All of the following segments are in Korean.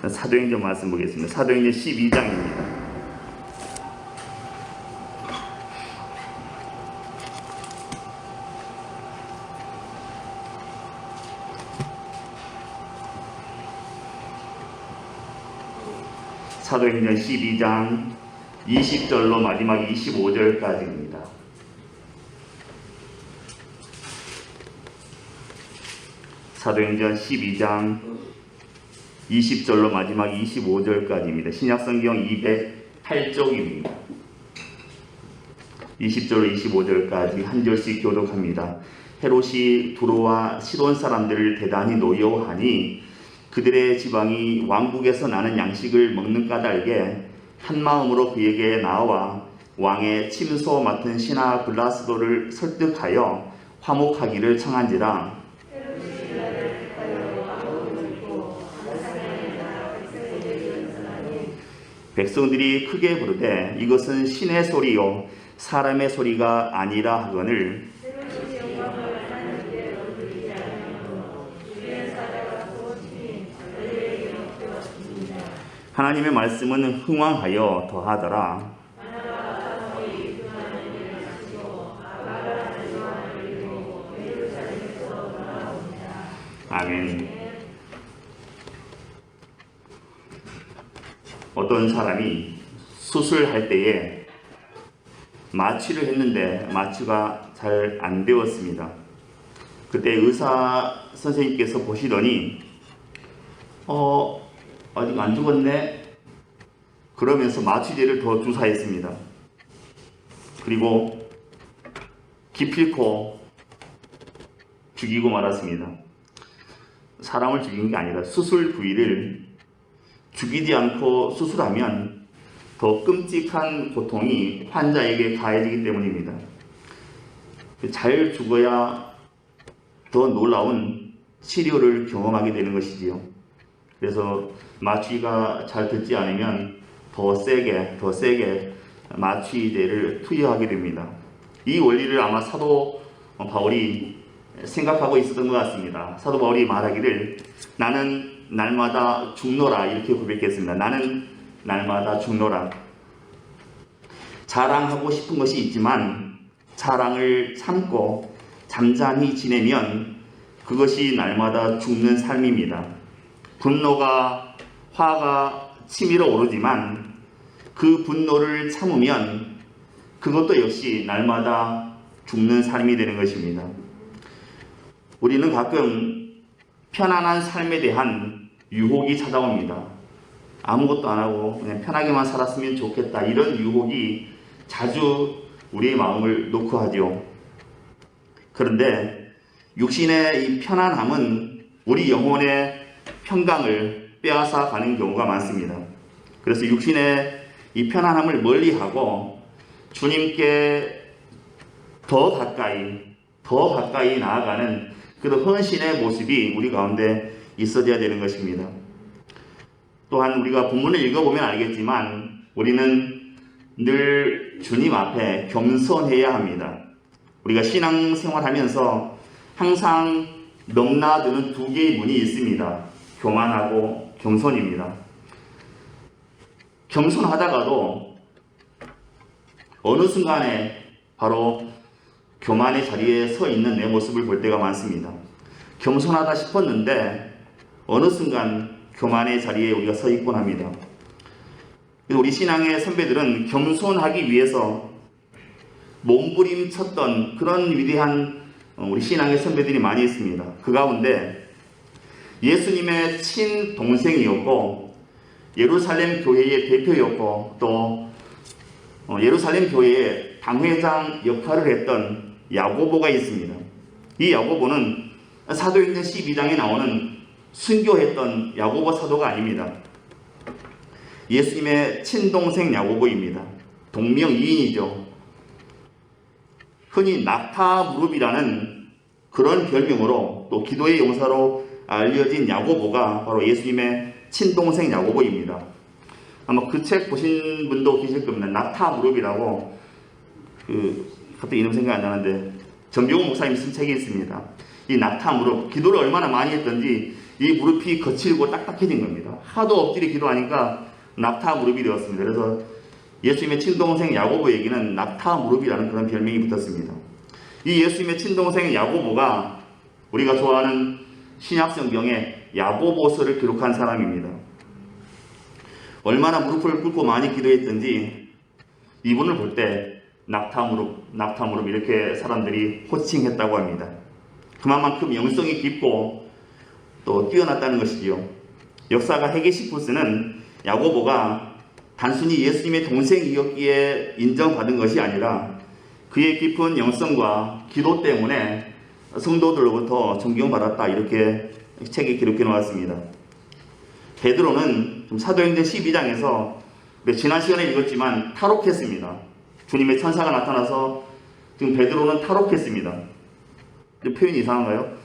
사도행전 말씀 보겠습니다. 사도행전 12장입니다. 사도행전 12장 20절로 마지막 25절까지입니다. 사도행전 12장 20절로 마지막 25절까지입니다. 신약성경 208쪽입니다. 20절로 25절까지 한 절씩 교독합니다. 헤롯이 두로와 시돈 사람들을 대단히 노여워하니 그들의 지방이 왕국에서 나는 양식을 먹는 까닭에 한마음으로 그에게 나와 왕의 침소 맡은 신하 블라스도를 설득하여 화목하기를 청한지라. 백성들이 크게 부르되 이것은 신의 소리요 사람의 소리가 아니라 하거늘 하나님의 말씀은 흥왕하여 더하더라. 아멘. 어떤 사람이 수술할 때에 마취를 했는데 마취가 잘 안 되었습니다. 그때 의사 선생님께서 보시더니 아직 안 죽었네? 그러면서 마취제를 더 주사했습니다. 그리고 기필코 죽이고 말았습니다. 사람을 죽인 게 아니라 수술 부위를 죽이지 않고 수술하면 더 끔찍한 고통이 환자에게 가해지기 때문입니다. 잘 죽어야 더 놀라운 치료를 경험하게 되는 것이지요. 그래서 마취가 잘 듣지 않으면 더 세게 마취제를 투여하게 됩니다. 이 원리를 아마 사도 바울이 생각하고 있었던 것 같습니다. 사도 바울이 말하기를 나는 날마다 죽노라 이렇게 고백했습니다. 나는 날마다 죽노라. 자랑하고 싶은 것이 있지만 자랑을 참고 잠잠히 지내면 그것이 날마다 죽는 삶입니다. 분노가 화가 치밀어 오르지만 그 분노를 참으면 그것도 역시 날마다 죽는 삶이 되는 것입니다. 우리는 가끔 편안한 삶에 대한 유혹이 찾아옵니다. 아무것도 안 하고 그냥 편하게만 살았으면 좋겠다. 이런 유혹이 자주 우리의 마음을 놓고 하죠. 그런데 육신의 이 편안함은 우리 영혼의 평강을 빼앗아 가는 경우가 많습니다. 그래서 육신의 이 편안함을 멀리하고 주님께 더 가까이 나아가는 그런 헌신의 모습이 우리 가운데 있어야 되는 것입니다. 또한 우리가 본문을 읽어보면 알겠지만 우리는 늘 주님 앞에 겸손해야 합니다. 우리가 신앙생활하면서 항상 넘나드는 두 개의 문이 있습니다. 교만하고 겸손입니다. 겸손하다가도 어느 순간에 바로 교만의 자리에 서 있는 내 모습을 볼 때가 많습니다. 겸손하다 싶었는데 어느 순간 교만의 자리에 우리가 서 있곤 합니다. 우리 신앙의 선배들은 겸손하기 위해서 몸부림쳤던 그런 위대한 우리 신앙의 선배들이 많이 있습니다. 그 가운데 예수님의 친동생이었고 예루살렘 교회의 대표였고 또 예루살렘 교회의 당회장 역할을 했던 야고보가 있습니다. 이 야고보는 사도행전 12장에 나오는 순교했던 야고보 사도가 아닙니다. 예수님의 친동생 야고보입니다. 동명이인이죠. 흔히 낙타무릎이라는 그런 별명으로 또 기도의 용사로 알려진 야고보가 바로 예수님의 친동생 야고보입니다. 아마 그 책 보신 분도 계실 겁니다. 낙타무릎이라고 갑자기 이름 생각이 안 나는데 전병훈 목사님이 쓴 책이 있습니다. 이 낙타무릎, 기도를 얼마나 많이 했던지 이 무릎이 거칠고 딱딱해진 겁니다. 하도 엎드려 기도하니까 낙타 무릎이 되었습니다. 그래서 예수님의 친동생 야고보에게는 낙타 무릎이라는 그런 별명이 붙었습니다. 이 예수님의 친동생 야고보가 우리가 좋아하는 신약성경에 야고보서를 기록한 사람입니다. 얼마나 무릎을 꿇고 많이 기도했던지 이분을 볼 때 낙타 무릎 이렇게 사람들이 호칭했다고 합니다. 그만큼 영성이 깊고 또 뛰어났다는 것이지요. 역사가 헤게시푸스는 야고보가 단순히 예수님의 동생이었기에 인정받은 것이 아니라 그의 깊은 영성과 기도 때문에 성도들로부터 존경받았다 이렇게 책에 기록해 놓았습니다. 베드로는 사도행전 12장에서 지난 시간에 읽었지만 탈옥했습니다. 주님의 천사가 나타나서 지금 베드로는 탈옥했습니다. 표현이 이상한가요?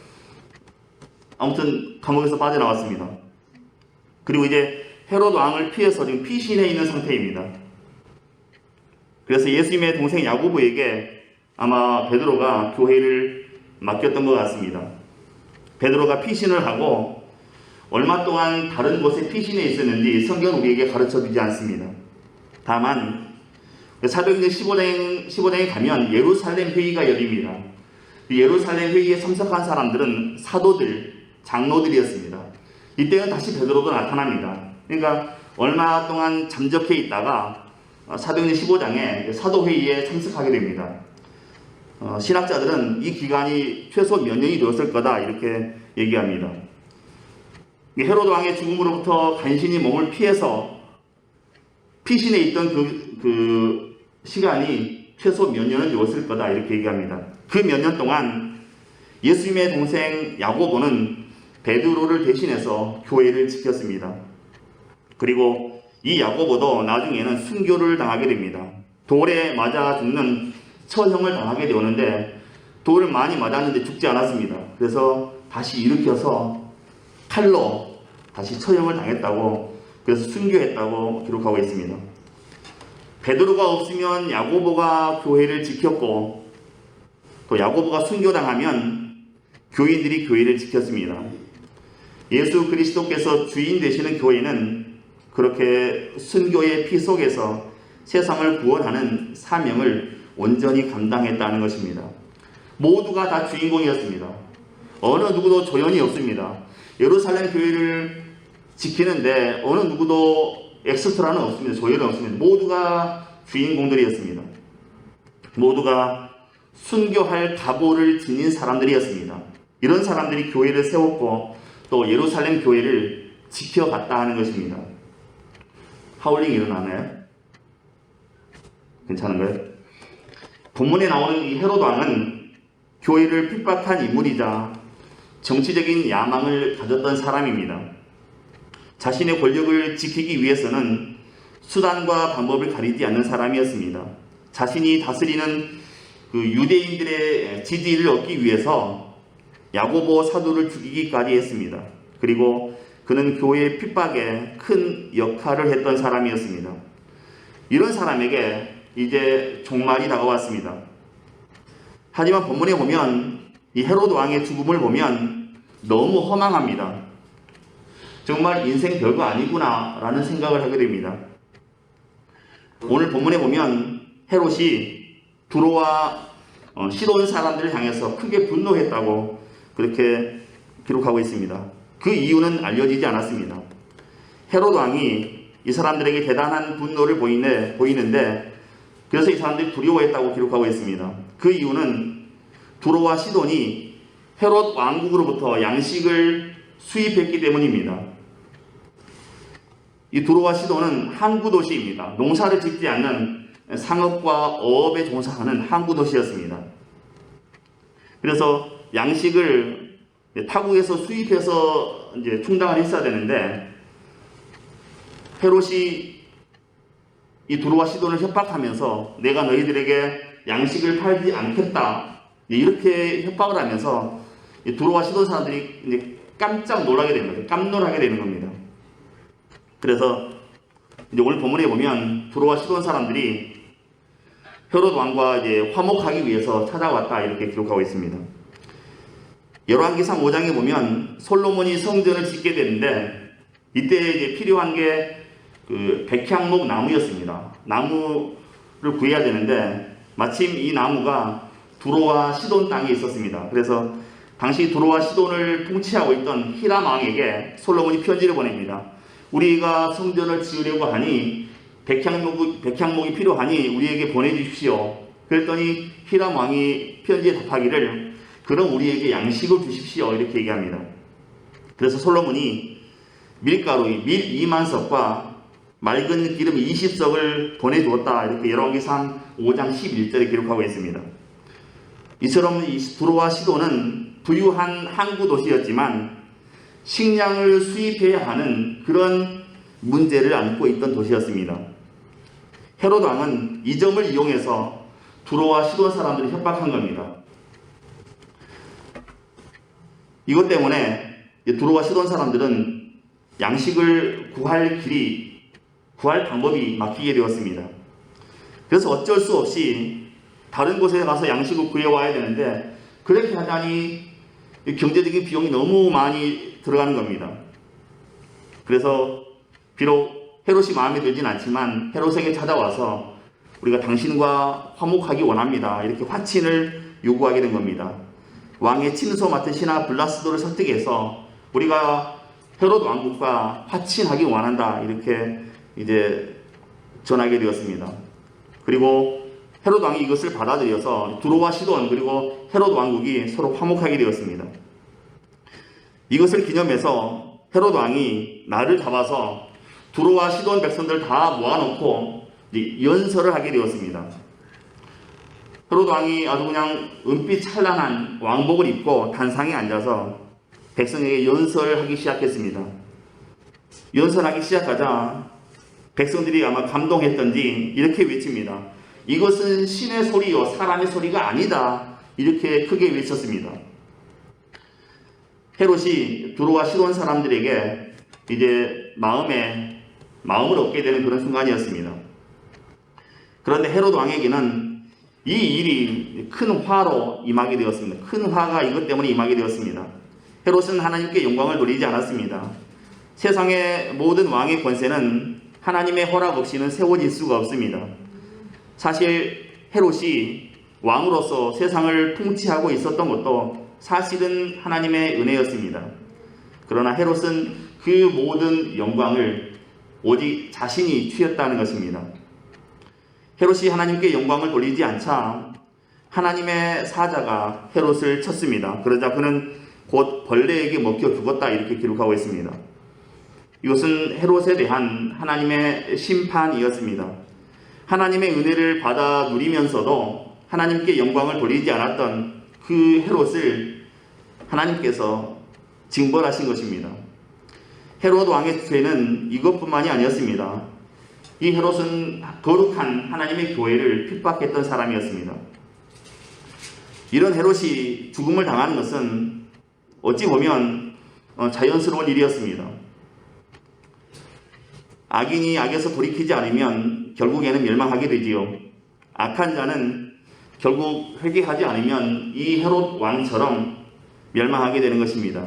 아무튼 감옥에서 빠져나왔습니다. 그리고 이제 헤롯 왕을 피해서 지금 피신해 있는 상태입니다. 그래서 예수님의 동생 야고보에게 아마 베드로가 교회를 맡겼던 것 같습니다. 베드로가 피신을 하고 얼마 동안 다른 곳에 피신해 있었는지 성경은 우리에게 가르쳐 주지 않습니다. 다만 사도행전 15장에 가면 예루살렘 회의가 열립니다. 예루살렘 회의에 참석한 사람들은 사도들, 장로들이었습니다. 이때는 다시 베드로도 나타납니다. 그러니까 얼마 동안 잠적해 있다가 사도행전 15장에 사도회의에 참석하게 됩니다. 신학자들은 이 기간이 최소 몇 년이 되었을 거다 이렇게 얘기합니다. 헤롯 왕의 죽음으로부터 간신히 몸을 피해서 피신해 있던 그 시간이 최소 몇 년은 되었을 거다 이렇게 얘기합니다. 그 몇 년 동안 예수님의 동생 야고보는 베드로를 대신해서 교회를 지켰습니다. 그리고 이 야고보도 나중에는 순교를 당하게 됩니다. 돌에 맞아 죽는 처형을 당하게 되었는데 돌을 많이 맞았는데 죽지 않았습니다. 그래서 다시 일으켜서 칼로 다시 처형을 당했다고, 그래서 순교했다고 기록하고 있습니다. 베드로가 없으면 야고보가 교회를 지켰고 또 야고보가 순교당하면 교인들이 교회를 지켰습니다. 예수 그리스도께서 주인 되시는 교회는 그렇게 순교의 피 속에서 세상을 구원하는 사명을 온전히 감당했다는 것입니다. 모두가 다 주인공이었습니다. 어느 누구도 조연이 없습니다. 예루살렘 교회를 지키는데 어느 누구도 엑스트라는 없습니다. 조연은 없습니다. 모두가 주인공들이었습니다. 모두가 순교할 각오를 지닌 사람들이었습니다. 이런 사람들이 교회를 세웠고 또 예루살렘 교회를 지켜갔다 하는 것입니다. 하울링 일어나나요? 괜찮은가요? 본문에 나오는 이 헤롯 왕은 교회를 핍박한 인물이자 정치적인 야망을 가졌던 사람입니다. 자신의 권력을 지키기 위해서는 수단과 방법을 가리지 않는 사람이었습니다. 자신이 다스리는 그 유대인들의 지지를 얻기 위해서 야고보 사도를 죽이기까지 했습니다. 그리고 그는 교회의 핍박에 큰 역할을 했던 사람이었습니다. 이런 사람에게 이제 종말이 다가왔습니다. 하지만 본문에 보면 이 헤롯 왕의 죽음을 보면 너무 허망합니다. 정말 인생 별거 아니구나 라는 생각을 하게 됩니다. 오늘 본문에 보면 헤롯이 두로와 시돈 사람들을 향해서 크게 분노했다고 그렇게 기록하고 있습니다. 그 이유는 알려지지 않았습니다. 헤롯 왕이 이 사람들에게 대단한 분노를 보이는데 그래서 이 사람들이 두려워했다고 기록하고 있습니다. 그 이유는 두로와 시돈이 헤롯 왕국으로부터 양식을 수입했기 때문입니다. 이 두로와 시돈은 항구 도시입니다. 농사를 짓지 않는 상업과 어업에 종사하는 항구 도시였습니다. 그래서 양식을 타국에서 수입해서 이제 충당을 했어야 되는데 헤롯이 이 두로와 시돈을 협박하면서 내가 너희들에게 양식을 팔지 않겠다 이렇게 협박을 하면서 이 두로와 시돈 사람들이 이제 깜짝 놀라게 되는 거죠. 깜놀하게 되는 겁니다. 그래서 이제 오늘 본문에 보면 두로와 시돈 사람들이 헤롯 왕과 이제 화목하기 위해서 찾아왔다 이렇게 기록하고 있습니다. 열왕기상 5장에 보면 솔로몬이 성전을 짓게 되는데 이때 이제 필요한 게 그 백향목 나무였습니다. 나무를 구해야 되는데 마침 이 나무가 두로와 시돈 땅에 있었습니다. 그래서 당시 두로와 시돈을 통치하고 있던 히람 왕에게 솔로몬이 편지를 보냅니다. 우리가 성전을 지으려고 하니 백향목이 필요하니 우리에게 보내주십시오. 그랬더니 히람 왕이 편지에 답하기를 그럼 우리에게 양식을 주십시오 이렇게 얘기합니다. 그래서 솔로몬이 밀가루 밀 2만 석과 맑은 기름 20석을 보내주었다 이렇게 열왕기상 5장 11절에 기록하고 있습니다. 이처럼 두로와 시돈은 부유한 항구 도시였지만 식량을 수입해야 하는 그런 문제를 안고 있던 도시였습니다. 헤롯 왕은 이 점을 이용해서 두로와 시돈 사람들을 협박한 겁니다. 이것 때문에 두로와 시돈 사람들은 양식을 구할 방법이 막히게 되었습니다. 그래서 어쩔 수 없이 다른 곳에 가서 양식을 구해와야 되는데 그렇게 하자니 경제적인 비용이 너무 많이 들어가는 겁니다. 그래서 비록 헤롯이 마음에 들진 않지만 헤롯에게 찾아와서 우리가 당신과 화목하기 원합니다. 이렇게 화친을 요구하게 된 겁니다. 왕의 친소 맡은 신하 블라스도를 설득해서 우리가 헤롯 왕국과 화친하기 원한다. 이렇게 이제 전하게 되었습니다. 그리고 헤롯 왕이 이것을 받아들여서 두로와 시돈 그리고 헤롯 왕국이 서로 화목하게 되었습니다. 이것을 기념해서 헤롯 왕이 날을 잡아서 두로와 시돈 백성들 다 모아놓고 연설을 하게 되었습니다. 헤롯 왕이 아주 그냥 은빛 찬란한 왕복을 입고 단상에 앉아서 백성에게 연설하기 시작했습니다. 연설하기 시작하자 백성들이 아마 감동했던지 이렇게 외칩니다. 이것은 신의 소리요 사람의 소리가 아니다. 이렇게 크게 외쳤습니다. 헤롯이 두로와 시돈 사람들에게 이제 마음을 얻게 되는 그런 순간이었습니다. 그런데 헤롯 왕에게는 이 일이 큰 화로 임하게 되었습니다. 큰 화가 이것 때문에 임하게 되었습니다. 헤롯은 하나님께 영광을 돌리지 않았습니다. 세상의 모든 왕의 권세는 하나님의 허락 없이는 세워질 수가 없습니다. 사실 헤롯이 왕으로서 세상을 통치하고 있었던 것도 사실은 하나님의 은혜였습니다. 그러나 헤롯은 그 모든 영광을 오직 자신이 취했다는 것입니다. 헤롯이 하나님께 영광을 돌리지 않자 하나님의 사자가 헤롯을 쳤습니다. 그러자 그는 곧 벌레에게 먹혀 죽었다 이렇게 기록하고 있습니다. 이것은 헤롯에 대한 하나님의 심판이었습니다. 하나님의 은혜를 받아 누리면서도 하나님께 영광을 돌리지 않았던 그 헤롯을 하나님께서 징벌하신 것입니다. 헤롯 왕의 죄는 이것뿐만이 아니었습니다. 이 헤롯은 거룩한 하나님의 교회를 핍박했던 사람이었습니다. 이런 헤롯이 죽음을 당하는 것은 어찌 보면 자연스러운 일이었습니다. 악인이 악에서 돌이키지 않으면 결국에는 멸망하게 되지요. 악한 자는 결국 회개하지 않으면 이 헤롯 왕처럼 멸망하게 되는 것입니다.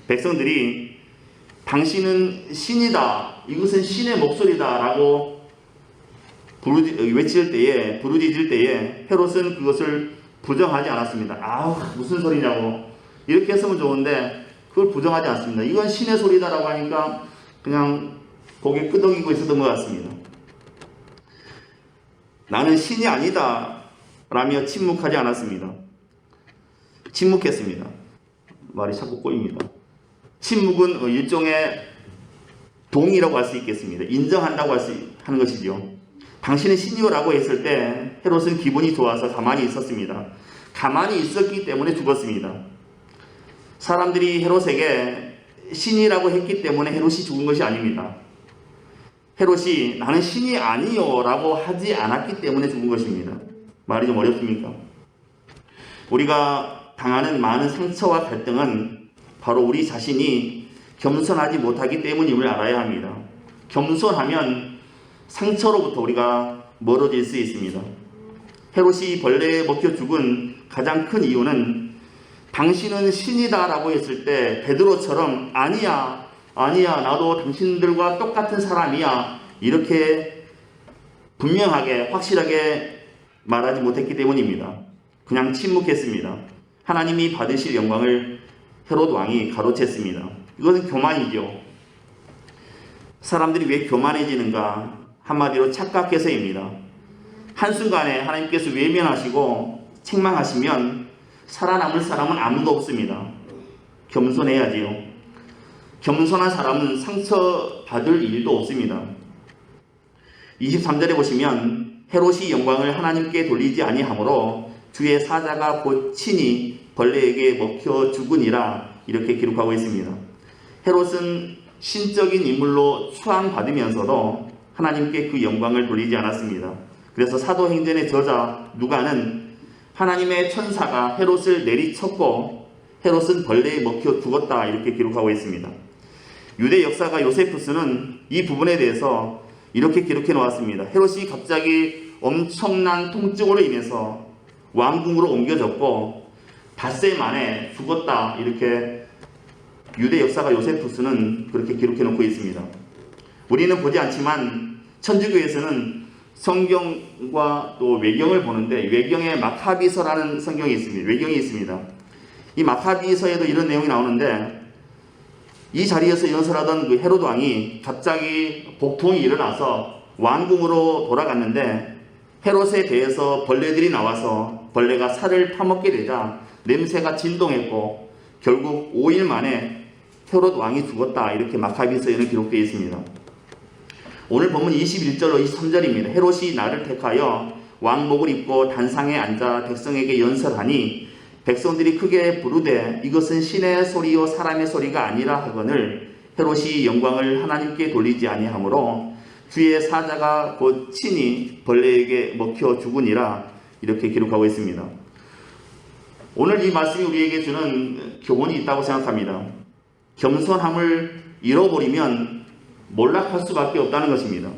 백성들이 당신은 신이다, 이것은 신의 목소리다 라고 부르짖을 때에 헤롯은 그것을 부정하지 않았습니다. 아우 무슨 소리냐고 이렇게 했으면 좋은데 그걸 부정하지 않습니다. 이건 신의 소리다라고 하니까 그냥 고개 끄덕이고 있었던 것 같습니다. 나는 신이 아니다 라며 침묵하지 않았습니다. 침묵했습니다. 말이 자꾸 꼬입니다. 침묵은 일종의 동의라고 할 수 있겠습니다. 인정한다고 하는 것이죠. 당신은 신이요라고 했을 때 헤롯은 기분이 좋아서 가만히 있었습니다. 가만히 있었기 때문에 죽었습니다. 사람들이 헤롯에게 신이라고 했기 때문에 헤롯이 죽은 것이 아닙니다. 헤롯이 나는 신이 아니요 라고 하지 않았기 때문에 죽은 것입니다. 말이 좀 어렵습니까? 우리가 당하는 많은 상처와 갈등은 바로 우리 자신이 겸손하지 못하기 때문임을 알아야 합니다. 겸손하면 상처로부터 우리가 멀어질 수 있습니다. 헤롯이 벌레에 먹혀 죽은 가장 큰 이유는 당신은 신이다 라고 했을 때 베드로처럼 아니야 나도 당신들과 똑같은 사람이야 이렇게 분명하게 확실하게 말하지 못했기 때문입니다. 그냥 침묵했습니다. 하나님이 받으실 영광을 헤롯 왕이 가로챘습니다. 이것은 교만이죠. 사람들이 왜 교만해지는가? 한마디로 착각해서입니다. 한순간에 하나님께서 외면하시고 책망하시면 살아남을 사람은 아무도 없습니다. 겸손해야지요. 겸손한 사람은 상처받을 일도 없습니다. 23절에 보시면 헤롯이 영광을 하나님께 돌리지 아니하므로 주의 사자가 곧 친히 벌레에게 먹혀 죽으니라 이렇게 기록하고 있습니다. 헤롯은 신적인 인물로 추앙받으면서도 하나님께 그 영광을 돌리지 않았습니다. 그래서 사도행전의 저자 누가는 하나님의 천사가 헤롯을 내리쳤고 헤롯은 벌레에 먹혀 죽었다 이렇게 기록하고 있습니다. 유대 역사가 요세푸스는 이 부분에 대해서 이렇게 기록해 놓았습니다. 헤롯이 갑자기 엄청난 통증으로 인해서 왕궁으로 옮겨졌고 닷새 만에 죽었다 이렇게 유대 역사가 요세푸스는 그렇게 기록해 놓고 있습니다. 우리는 보지 않지만 천주교에서는 성경과 또 외경을 보는데 외경에 마카비서라는 성경이 있습니다. 외경이 있습니다. 이 마카비서에도 이런 내용이 나오는데 이 자리에서 연설하던 그 헤롯 왕이 갑자기 복통이 일어나서 왕궁으로 돌아갔는데 헤롯에 대해서 벌레들이 나와서 벌레가 살을 파먹게 되자 냄새가 진동했고 결국 5일 만에 헤롯 왕이 죽었다 이렇게 마카비서에는 기록되어 있습니다. 오늘 본문 21절로 23절입니다. 헤롯이 나를 택하여 왕복을 입고 단상에 앉아 백성에게 연설하니 백성들이 크게 부르되 이것은 신의 소리요 사람의 소리가 아니라 하거늘 헤롯이 영광을 하나님께 돌리지 아니하므로 주의 사자가 곧 친히 벌레에게 먹혀 죽으니라 이렇게 기록하고 있습니다. 오늘 이 말씀이 우리에게 주는 교훈이 있다고 생각합니다. 겸손함을 잃어버리면 몰락할 수밖에 없다는 것입니다.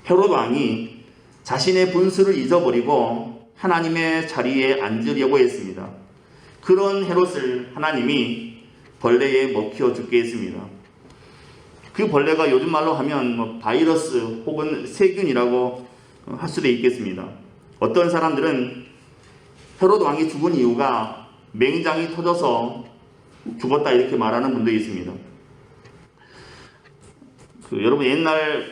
헤롯 왕이 자신의 분수를 잊어버리고 하나님의 자리에 앉으려고 했습니다. 그런 헤롯을 하나님이 벌레에 먹혀 죽게 했습니다. 그 벌레가 요즘 말로 하면 바이러스 혹은 세균이라고 할 수도 있겠습니다. 어떤 사람들은 헤롯 왕이 죽은 이유가 맹장이 터져서 죽었다 이렇게 말하는 분도 있습니다. 여러분 옛날에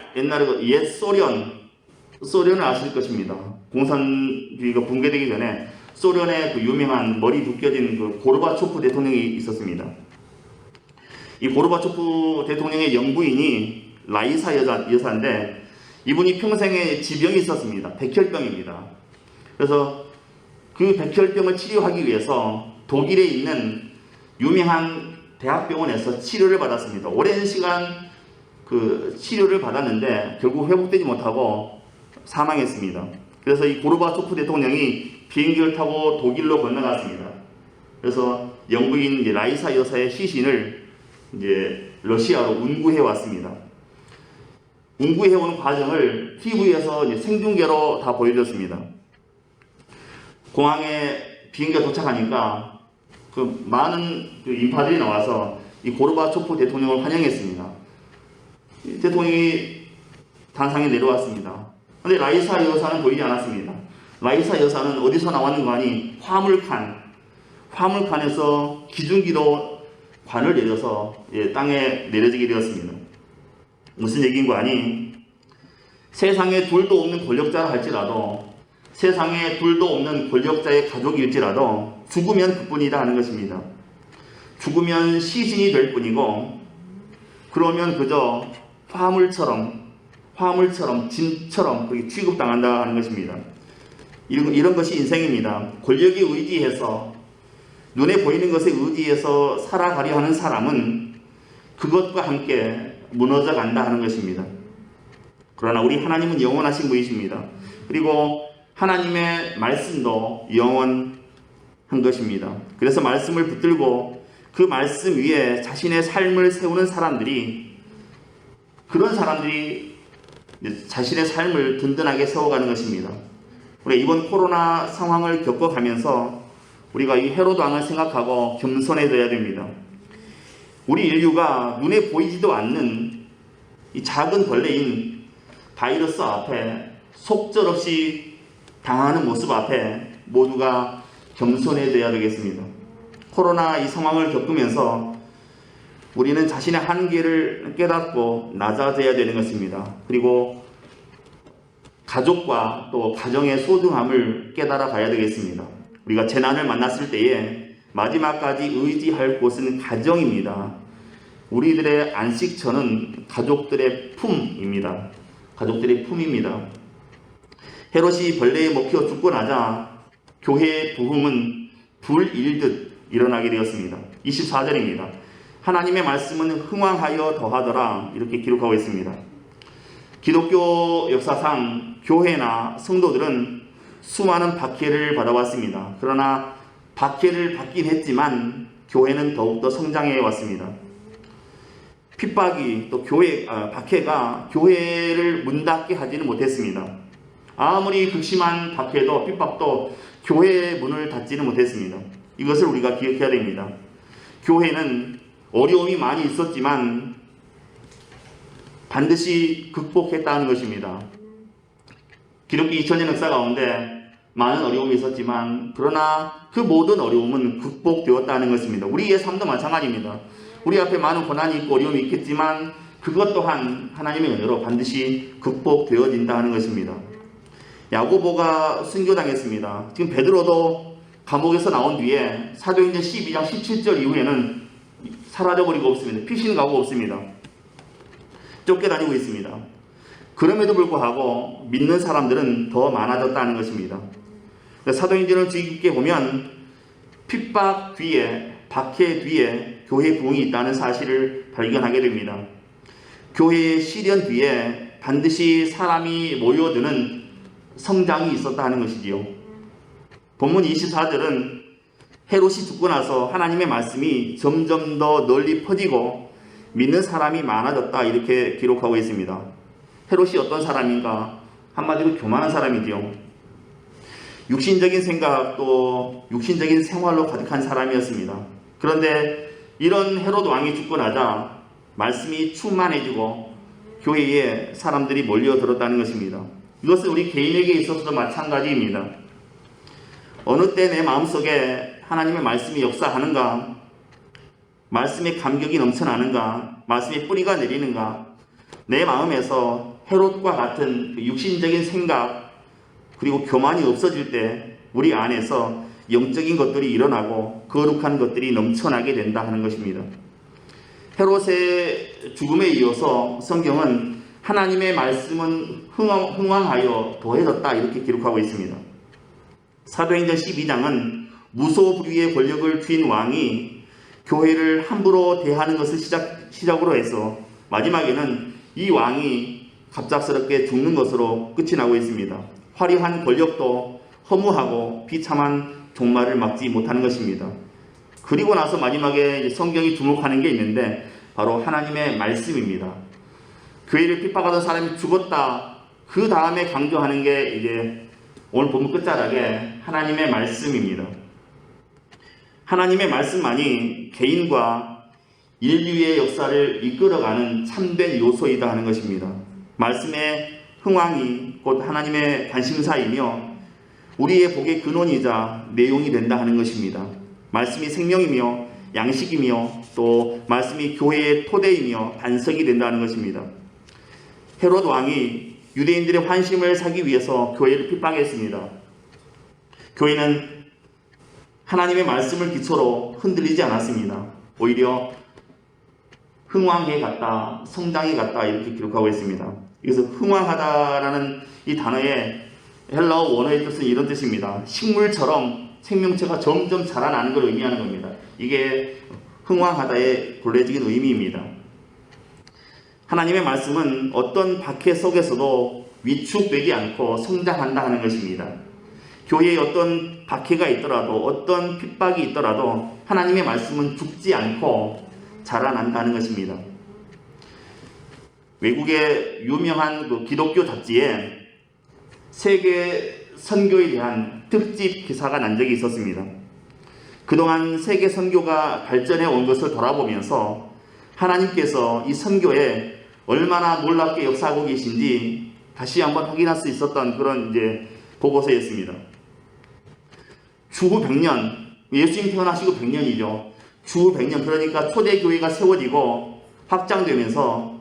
옛 소련을 아실 것입니다. 공산주의가 붕괴되기 전에 소련의 그 유명한 머리 벗겨진 그 고르바초프 대통령이 있었습니다. 이 고르바초프 대통령의 영부인이 라이사 여사인데 이분이 평생에 지병이 있었습니다. 백혈병입니다. 그래서 그 백혈병을 치료하기 위해서 독일에 있는 유명한 대학병원에서 치료를 받았습니다. 오랜 시간 그 치료를 받았는데 결국 회복되지 못하고 사망했습니다. 그래서 이 고르바초프 대통령이 비행기를 타고 독일로 건너갔습니다. 그래서 영부인 라이사 여사의 시신을 이제 러시아로 운구해 왔습니다. 운구해 오는 과정을 TV에서 이제 생중계로 다 보여줬습니다. 공항에 비행기가 도착하니까 그 많은 그 인파들이 나와서 이 고르바초프 대통령을 환영했습니다. 대통령이 단상에 내려왔습니다. 그런데 라이사 여사는 보이지 않았습니다. 라이사 여사는 어디서 나왔는가 하니 화물칸에서 기중기로 관을 내려서 땅에 내려지게 되었습니다. 무슨 얘기인 거 아니? 세상에 둘도 없는 권력자라 할지라도 세상에 둘도 없는 권력자의 가족일지라도 죽으면 그뿐이다 하는 것입니다. 죽으면 시신이 될 뿐이고 그러면 그저 화물처럼 짐처럼 그렇게 취급당한다 하는 것입니다. 이런 것이 인생입니다. 권력에 의지해서 눈에 보이는 것에 의지해서 살아가려 하는 사람은 그것과 함께 무너져 간다 하는 것입니다. 그러나 우리 하나님은 영원하신 분이십니다. 그리고 하나님의 말씀도 영원한 것입니다. 그래서 말씀을 붙들고 그 말씀 위에 자신의 삶을 세우는 그런 사람들이 자신의 삶을 든든하게 세워가는 것입니다. 우리가 이번 코로나 상황을 겪어가면서 우리가 이 헤롯 왕을 생각하고 겸손해져야 됩니다. 우리 인류가 눈에 보이지도 않는 이 작은 벌레인 바이러스 앞에 속절없이 당하는 모습 앞에 모두가 겸손해져야 되겠습니다. 코로나 이 상황을 겪으면서 우리는 자신의 한계를 깨닫고 낮아져야 되는 것입니다. 그리고 가족과 또 가정의 소중함을 깨달아 가야 되겠습니다. 우리가 재난을 만났을 때에 마지막까지 의지할 곳은 가정입니다. 우리들의 안식처는 가족들의 품입니다. 가족들의 품입니다. 헤롯이 벌레에 먹혀 죽고 나자 교회의 부흥은 불일듯 일어나게 되었습니다. 24절입니다. 하나님의 말씀은 흥왕하여 더하더라 이렇게 기록하고 있습니다. 기독교 역사상 교회나 성도들은 수많은 박해를 받아왔습니다. 그러나 박해를 받긴 했지만 교회는 더욱더 성장해 왔습니다. 핍박이 또 박해가 교회를 문 닫게 하지는 못했습니다. 아무리 극심한 박해도 핍박도 교회의 문을 닫지는 못했습니다. 이것을 우리가 기억해야 됩니다. 교회는 어려움이 많이 있었지만 반드시 극복했다는 것입니다. 기독교 2000년 역사 가운데 많은 어려움이 있었지만 그러나 그 모든 어려움은 극복되었다는 것입니다. 우리의 삶도 마찬가지입니다. 우리 앞에 많은 고난이 있고 어려움이 있겠지만 그것 또한 하나님의 은혜로 반드시 극복되어진다는 것입니다. 야고보가 순교당했습니다. 지금 베드로도 감옥에서 나온 뒤에 사도행전 12장 17절 이후에는 사라져버리고 없습니다. 피신 가고 없습니다. 쫓겨다니고 있습니다. 그럼에도 불구하고 믿는 사람들은 더 많아졌다는 것입니다. 사도행전을 주의 깊게 보면 핍박 뒤에 박해 뒤에 교회 부흥이 있다는 사실을 발견하게 됩니다. 교회의 시련 뒤에 반드시 사람이 모여드는 성장이 있었다는 것이지요. 본문 24절은 헤롯이 죽고 나서 하나님의 말씀이 점점 더 널리 퍼지고 믿는 사람이 많아졌다 이렇게 기록하고 있습니다. 헤롯이 어떤 사람인가? 한마디로 교만한 사람이지요. 육신적인 생각 또 육신적인 생활로 가득한 사람이었습니다. 그런데 이런 헤롯 왕이 죽고 나자 말씀이 충만해지고 교회에 사람들이 몰려들었다는 것입니다. 이것은 우리 개인에게 있어서도 마찬가지입니다. 어느 때 내 마음속에 하나님의 말씀이 역사하는가? 말씀의 감격이 넘쳐나는가? 말씀의 뿌리가 내리는가? 내 마음에서 헤롯과 같은 육신적인 생각 그리고 교만이 없어질 때 우리 안에서 영적인 것들이 일어나고 거룩한 것들이 넘쳐나게 된다 하는 것입니다. 헤롯의 죽음에 이어서 성경은 하나님의 말씀은 흥왕하여 더해졌다 이렇게 기록하고 있습니다. 사도행전 12장은 무소불위의 권력을 쥔 왕이 교회를 함부로 대하는 것을 시작으로 해서 마지막에는 이 왕이 갑작스럽게 죽는 것으로 끝이 나고 있습니다. 화려한 권력도 허무하고 비참한 종말을 막지 못하는 것입니다. 그리고 나서 마지막에 성경이 주목하는 게 있는데 바로 하나님의 말씀입니다. 교회를 핍박하던 사람이 죽었다. 그 다음에 강조하는 게 이제 오늘 본문 끝자락에 하나님의 말씀입니다. 하나님의 말씀만이 개인과 인류의 역사를 이끌어가는 참된 요소이다 하는 것입니다. 말씀의 흥왕이 곧 하나님의 관심사이며 우리의 복의 근원이자 내용이 된다 하는 것입니다. 말씀이 생명이며 양식이며 또 말씀이 교회의 토대이며 반석이 된다는 것입니다. 헤롯 왕이 유대인들의 환심을 사기 위해서 교회를 핍박했습니다. 교회는 하나님의 말씀을 기초로 흔들리지 않았습니다. 오히려 흥왕해 갔다, 성장해 갔다 이렇게 기록하고 있습니다. 그래서 흥왕하다라는 이 단어의 헬라어 원어의 뜻은 이런 뜻입니다. 식물처럼 생명체가 점점 자라나는 걸 의미하는 겁니다. 이게 흥왕하다의 본래적인 의미입니다. 하나님의 말씀은 어떤 박해 속에서도 위축되지 않고 성장한다 하는 것입니다. 교회에 어떤 박해가 있더라도 어떤 핍박이 있더라도 하나님의 말씀은 죽지 않고 자라난다는 것입니다. 외국의 유명한 그 기독교 잡지에 세계 선교에 대한 특집 기사가 난 적이 있었습니다. 그동안 세계 선교가 발전해 온 것을 돌아보면서 하나님께서 이 선교에 얼마나 놀랍게 역사하고 계신지 다시 한번 확인할 수 있었던 그런 보고서였습니다. 주후 100년, 예수님 태어나시고 100년이죠. 주후 100년, 그러니까 초대교회가 세워지고 확장되면서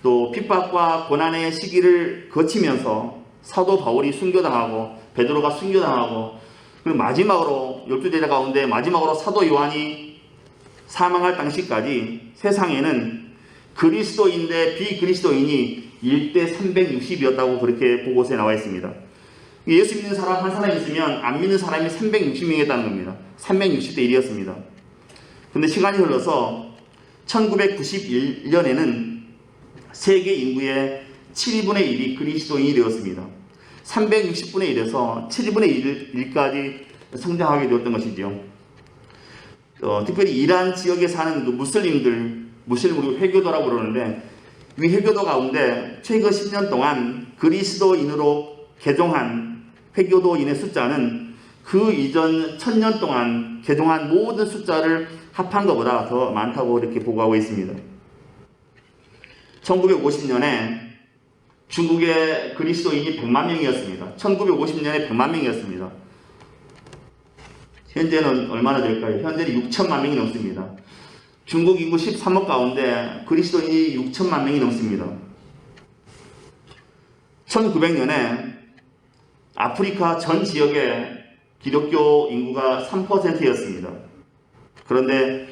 또 핍박과 고난의 시기를 거치면서 사도 바울이 순교당하고 베드로가 순교당하고 그리고 마지막으로 12제자 가운데 마지막으로 사도 요한이 사망할 당시까지 세상에는 그리스도인 대 비그리스도인이 1대 360이었다고 그렇게 보고서에 나와 있습니다. 예수 믿는 사람 한 사람 있으면 안 믿는 사람이 360명이었다는 겁니다. 360대 1이었습니다. 그런데 시간이 흘러서 1991년에는 세계 인구의 7분의 1이 그리스도인이 되었습니다. 360분의 1에서 7분의 1까지 성장하게 되었던 것이죠. 특별히 이란 지역에 사는 그 무슬림을 회교도라고 그러는데 이 회교도 가운데 최근 10년 동안 그리스도인으로 개종한 회교도인의 숫자는 그 이전 1000년 동안 개종한 모든 숫자를 합한 것보다 더 많다고 이렇게 보고하고 있습니다. 1950년에 중국의 그리스도인이 100만 명이었습니다. 1950년에 100만 명이었습니다. 현재는 얼마나 될까요? 현재는 6천만 명이 넘습니다. 중국 인구 13억 가운데 그리스도인이 6천만 명이 넘습니다. 1900년에 아프리카 전 지역의 기독교 인구가 3%였습니다. 그런데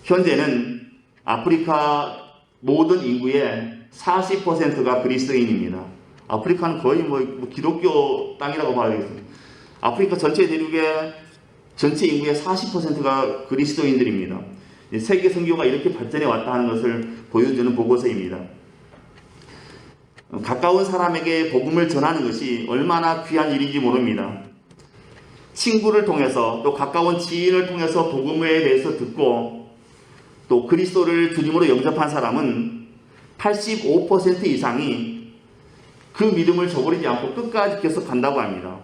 현재는 아프리카 모든 인구의 40%가 그리스도인입니다. 아프리카는 거의 기독교 땅이라고 봐야 되겠습니다. 아프리카 전체 대륙의 전체 인구의 40%가 그리스도인들입니다. 세계 선교가 이렇게 발전해 왔다 하는 것을 보여주는 보고서입니다. 가까운 사람에게 복음을 전하는 것이 얼마나 귀한 일인지 모릅니다. 친구를 통해서 또 가까운 지인을 통해서 복음에 대해서 듣고 또 그리스도를 주님으로 영접한 사람은 85% 이상이 그 믿음을 저버리지 않고 끝까지 계속 간다고 합니다.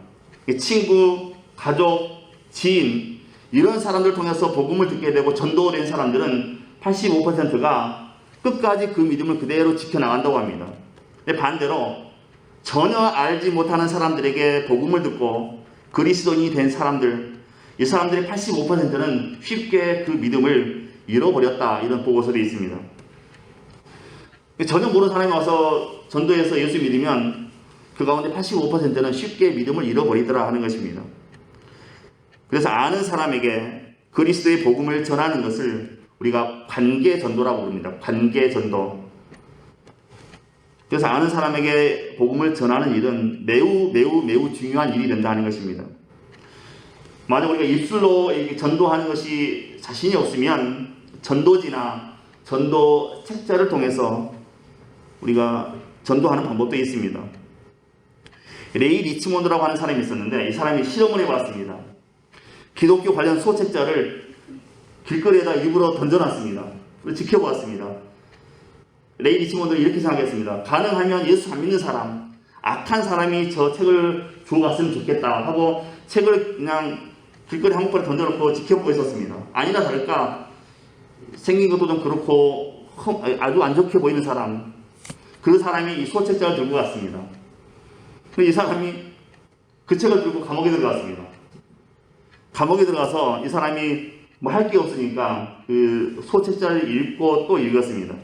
친구, 가족, 지인 이런 사람들 통해서 복음을 듣게 되고 전도된 사람들은 85%가 끝까지 그 믿음을 그대로 지켜나간다고 합니다. 반대로 전혀 알지 못하는 사람들에게 복음을 듣고 그리스도인이 된 사람들, 이 사람들의 85%는 쉽게 그 믿음을 잃어버렸다, 이런 보고서도 있습니다. 전혀 모르는 사람이 와서 전도해서 예수 믿으면 그 가운데 85%는 쉽게 믿음을 잃어버리더라 하는 것입니다. 그래서 아는 사람에게 그리스도의 복음을 전하는 것을 우리가 관계전도라고 부릅니다. 관계전도. 그래서 아는 사람에게 복음을 전하는 일은 매우 중요한 일이 된다는 것입니다. 만약 우리가 입술로 전도하는 것이 자신이 없으면 전도지나 전도 책자를 통해서 우리가 전도하는 방법도 있습니다. 레이 리치몬드라고 하는 사람이 있었는데 이 사람이 실험을 해봤습니다. 기독교 관련 소책자를 길거리에다 일부러 던져놨습니다. 그리고 지켜보았습니다. 레이 리치몬드는 이렇게 생각했습니다. 가능하면 예수 안 믿는 사람, 악한 사람이 저 책을 주워갔으면 좋겠다 하고 책을 그냥 길거리 한복판에 던져놓고 지켜보고 있었습니다. 아니나 다를까 생긴 것도 좀 그렇고 아주 안 좋게 보이는 사람, 그 사람이 이 소책자를 들고 갔습니다. 이 사람이 그 책을 들고 감옥에 들어갔습니다. 감옥에 들어가서 이 사람이 할 게 없으니까 그 소책자를 읽고 또 읽었습니다.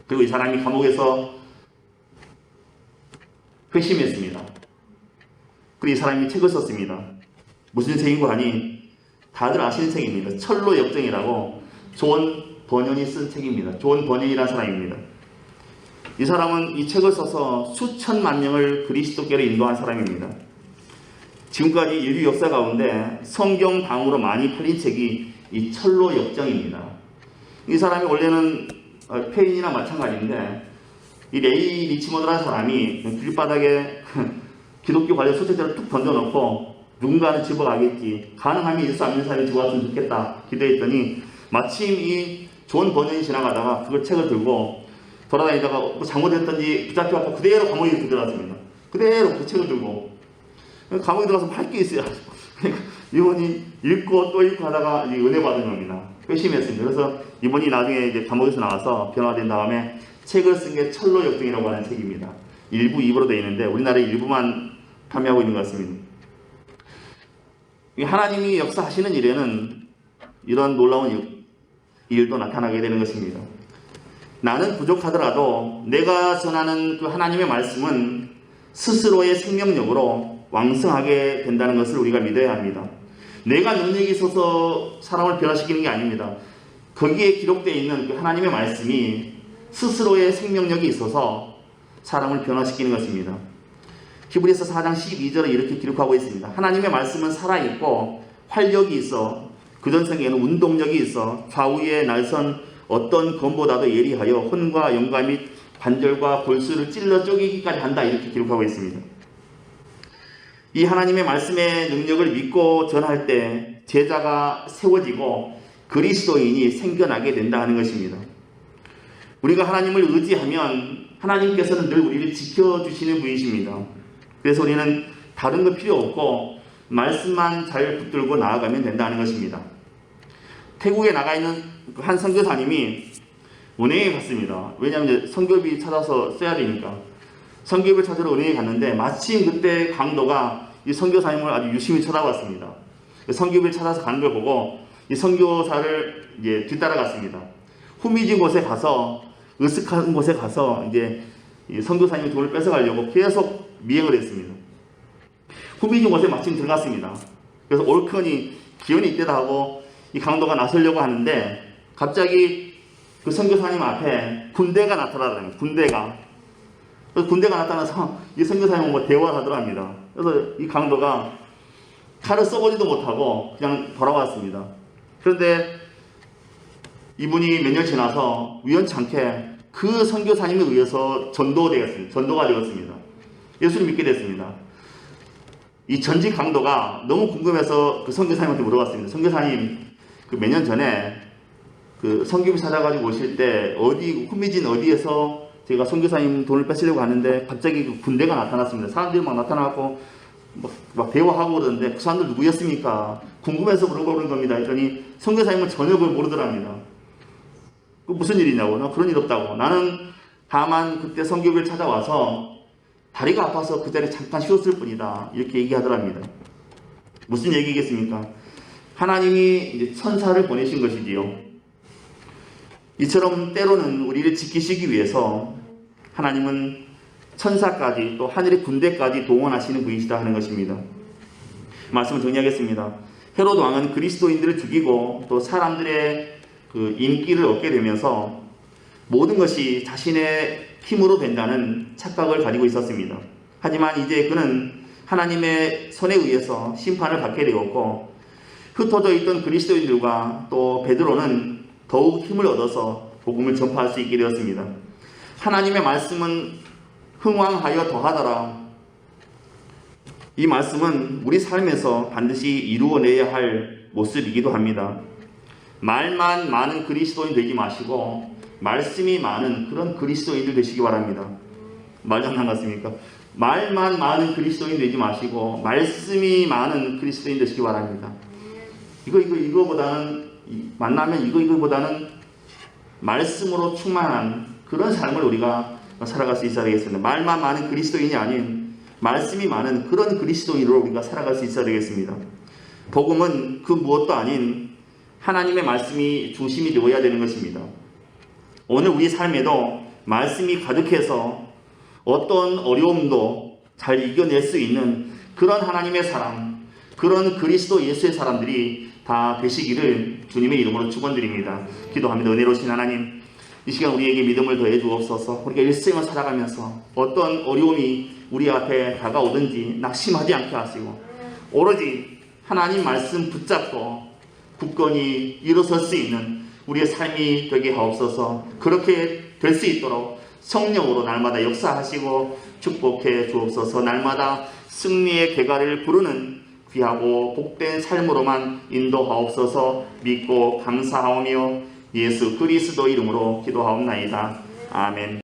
그리고 이 사람이 감옥에서 회심했습니다. 그리고 이 사람이 책을 썼습니다. 무슨 책인고 하니 다들 아시는 책입니다. 철로 역정이라고 존 버년이 쓴 책입니다. 존 버년이라는 사람입니다. 이 사람은 이 책을 써서 수천만 명을 그리스도께로 인도한 사람입니다. 지금까지 인류 역사 가운데 성경 방으로 많이 팔린 책이 이 철로 역정입니다. 이 사람이 원래는 폐인이나 마찬가지인데 이 레이 리치몬드라는 사람이 길바닥에 기독교 관련 소책자를 툭 던져놓고 누군가는 집어가겠지, 가능하면 예수 안 믿는 사람이 집어갔으면 좋겠다 기도했더니 마침 이 존 버년이 지나가다가 그걸 책을 들고 돌아다니다가 뭐 잘못했던지 붙잡혀갖고 그대로 감옥에 들어갔습니다. 그대로 그 책을 들고 감옥에 들어가서 할 게 있어야 이분이 읽고 또 읽고 하다가 은혜 받은 겁니다. 회심했습니다. 그래서 이분이 나중에 이제 감옥에서 나와서 변화된 다음에 책을 쓴 게 철로 역정이라고 하는 책입니다. 일부 2부로 되어 있는데 우리나라에 일부만 판매하고 있는 것 같습니다. 하나님이 역사하시는 일에는 이런 놀라운 일도 나타나게 되는 것입니다. 나는 부족하더라도 내가 전하는 그 하나님의 말씀은 스스로의 생명력으로 왕성하게 된다는 것을 우리가 믿어야 합니다. 내가 능력이 있어서 사람을 변화시키는 게 아닙니다. 거기에 기록되어 있는 그 하나님의 말씀이 스스로의 생명력이 있어서 사람을 변화시키는 것입니다. 히브리서 4장 12절에 이렇게 기록하고 있습니다. 하나님의 말씀은 살아있고 활력이 있어 그 전생에는 운동력이 있어 좌우에 날선 어떤 검보다도 예리하여 혼과 영과 및 관절과 골수를 찔러 쪼개기까지 한다 이렇게 기록하고 있습니다. 이 하나님의 말씀의 능력을 믿고 전할 때 제자가 세워지고 그리스도인이 생겨나게 된다 하는 것입니다. 우리가 하나님을 의지하면 하나님께서는 늘 우리를 지켜주시는 분이십니다. 그래서 우리는 다른 거 필요 없고 말씀만 잘 붙들고 나아가면 된다는 것입니다. 태국에 나가 있는 한 선교사님이 은행에 갔습니다. 왜냐하면 선교비 찾아서 써야 되니까. 선교비를 찾으러 은행에 갔는데 마침 그때 강도가 이 선교사님을 아주 유심히 쳐다봤습니다. 선교비를 찾아서 가는 걸 보고 이 선교사를 이제 뒤따라갔습니다. 후미진 곳에 가서 으슥한 곳에 가서 이제 이 선교사님의 돈을 뺏어가려고 계속 미행을 했습니다. 후미진 곳에 마침 들어갔습니다. 그래서 옳거니 기운이 있대다 하고 이 강도가 나서려고 하는데 갑자기 그 선교사님 앞에 군대가 나타나더랍니다. 그래서 군대가 나타나서 이 선교사님은 뭐 대화를 하더랍니다. 그래서 이 강도가 칼을 써보지도 못하고 그냥 돌아왔습니다. 그런데 이분이 몇 년 지나서 우연찮게 그 선교사님에 의해서 전도가 되었습니다. 예수를 믿게 됐습니다. 이 전직 강도가 너무 궁금해서 그 선교사님한테 물어봤습니다. 선교사님, 그 몇 년 전에 그 선교비 찾아가지고 오실 때 후미진 어디에서 제가 선교사님 돈을 뺏으려고 하는데 갑자기 그 군대가 나타났습니다. 사람들이 막 나타나고 막 대화하고 그러는데 그 사람들 누구였습니까? 궁금해서 물어보는 겁니다. 했더니 선교사님은 전혀 그걸 모르더랍니다. 그 무슨 일이냐고. 나 그런 일 없다고. 나는 다만 그때 선교비를 찾아와서 다리가 아파서 그 자리에 잠깐 쉬었을 뿐이다. 이렇게 얘기하더랍니다. 무슨 얘기겠습니까? 하나님이 이제 천사를 보내신 것이지요. 이처럼 때로는 우리를 지키시기 위해서 하나님은 천사까지 또 하늘의 군대까지 동원하시는 분이시다 하는 것입니다. 말씀을 정리하겠습니다. 헤롯 왕은 그리스도인들을 죽이고 또 사람들의 그 인기를 얻게 되면서 모든 것이 자신의 힘으로 된다는 착각을 가지고 있었습니다. 하지만 이제 그는 하나님의 손에 의해서 심판을 받게 되었고 흩어져 있던 그리스도인들과 또 베드로는 더욱 힘을 얻어서 복음을 전파할 수 있게 되었습니다. 하나님의 말씀은 흥왕하여 더하더라. 이 말씀은 우리 삶에서 반드시 이루어내야 할 모습이기도 합니다. 말만 많은 그리스도인 되지 마시고 말씀이 많은 그런 그리스도인들 되시기 바랍니다. 말장난 같습니까? 말만 많은 그리스도인 되지 마시고 말씀이 많은 그리스도인 되시기 바랍니다. 이거보다는 만나면 이거보다는 말씀으로 충만한 그런 삶을 우리가 살아갈 수 있어야 되겠습니다. 말만 많은 그리스도인이 아닌 말씀이 많은 그런 그리스도인으로 우리가 살아갈 수 있어야 되겠습니다. 복음은 그 무엇도 아닌 하나님의 말씀이 중심이 되어야 되는 것입니다. 오늘 우리 삶에도 말씀이 가득해서 어떤 어려움도 잘 이겨낼 수 있는 그런 하나님의 사람, 그런 그리스도 예수의 사람들이 다 되시기를 주님의 이름으로 축원드립니다. 기도합니다. 은혜로우신 하나님, 이 시간 우리에게 믿음을 더해 주옵소서. 우리가 일생을 살아가면서 어떤 어려움이 우리 앞에 다가오든지 낙심하지 않게 하시고 오로지 하나님 말씀 붙잡고 굳건히 일어설 수 있는 우리의 삶이 되게 하옵소서. 그렇게 될 수 있도록 성령으로 날마다 역사하시고 축복해 주옵소서. 날마다 승리의 개가를 부르는 귀하고 복된 삶으로만 인도하옵소서. 믿고 감사하오며 예수 그리스도 이름으로 기도하옵나이다. 아멘.